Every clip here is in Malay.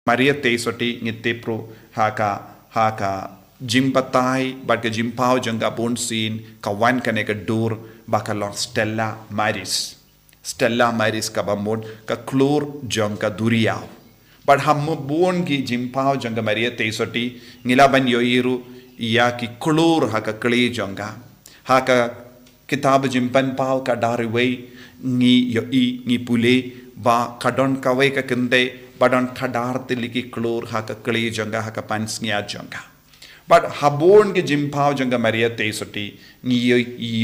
Maria Tesoti ngitipro haka jimbatai bad ke jimpau jangga bonsin kawan kane ke dur bakalong Stella Maris ka bamon ka khlur jangga Duriaw bad ham bon ki jimpau jangga Maria Tesoti ngilaban yoiru iya ki khlur haka kli jangga haka kitab jimpan pau ka dariwei ngi yoi ngi pule ba kadon kawai ka kende badon kadar tiliki khlur haka kli jangga haka pansnya jangga but habon ke jimpau jangga Maria Tesoti ni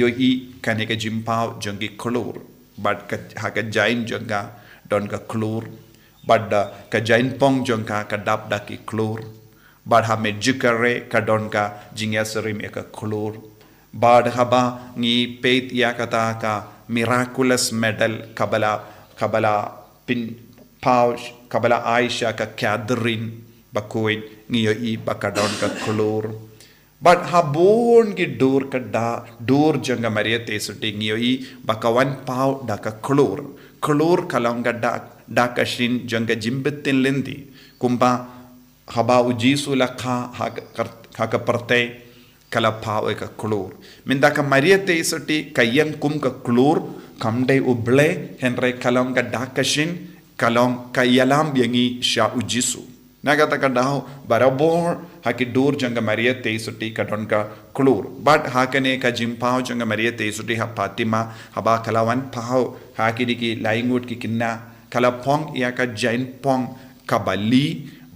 yoi kane ke jimpau janggi khlur but haka jain jangga don ka khlur but ka jain pong jangga ka dap daki khlur but ha mejukare ka don ka jingya serim ka khlur but haba ni peit ya kata ka miraculous medal kabala pin paush kabala Aisha ka Catherine bakoin ngiyo i bakadon ka khlur but habon ki dur ka dur janga Maria Tesoti ngiyo i bakawan pau da ka khlur kalonga da ka shin janga jimbetin lendi kumba haba ujisu lakha haka parte kala pau ka khlur minda ka Maria Tesoti kayang kum ka khlur kamde uble henre kalonga da ka shin kalong kayalam yangi sha ujisu nagata kadaho barabor haki dur janga Maria Tesoti kadon ka khlur but hakane ka jimpau janga Maria Tesoti ha Fatima haba kalawan pau haki diki laingut ki kinna kala pong ya ka jain pong kabali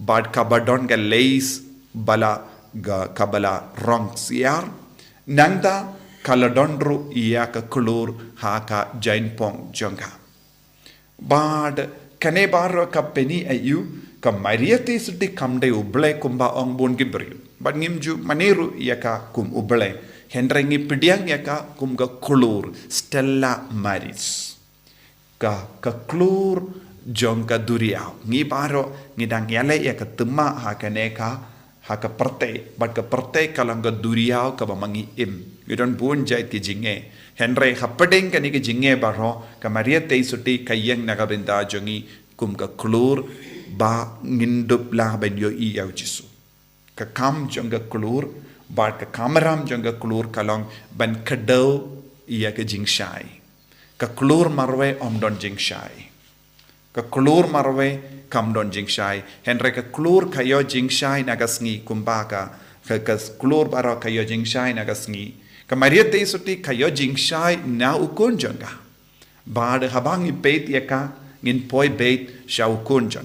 but kabadon ka leis bala ga kabala rong siar nanda kaladondru ya ka khlur haka jain pong janga but kane baro ka peni ayu ka Maria Tesoti kamde uble kumba ong bon gibriu but ngimju maneru yaka kum uble hendrengi pidiang yaka kum ka khlur Stella Maris ka khlur jong ka Duriaw ngi baro ngidang yale yaka tema hakane ka haka parte but ka parte kalang ka Duriaw ka bamangi gidon bon jait ki jinge Henry hapadeng kani ke jinge baro ka Maria Tesoti kayang nagabenda jongi kum ka khlur ba ngindup la ben yo i au jisu ka kam jonga khlur ba ka kamaram jonga khlur kalong ban kadau iya ke jingshai ka khlur marwe omdon jingshai ka khlur marwe kamdon jingshai Henry ka khlur kayo jingshai nagasngi kumbaka ka khlur baro kayo jingshai nagasngi ka Maria Tesoti kayo jingshai na ukun janga bad habang ipet yaka ngin poi bait sha ukun janga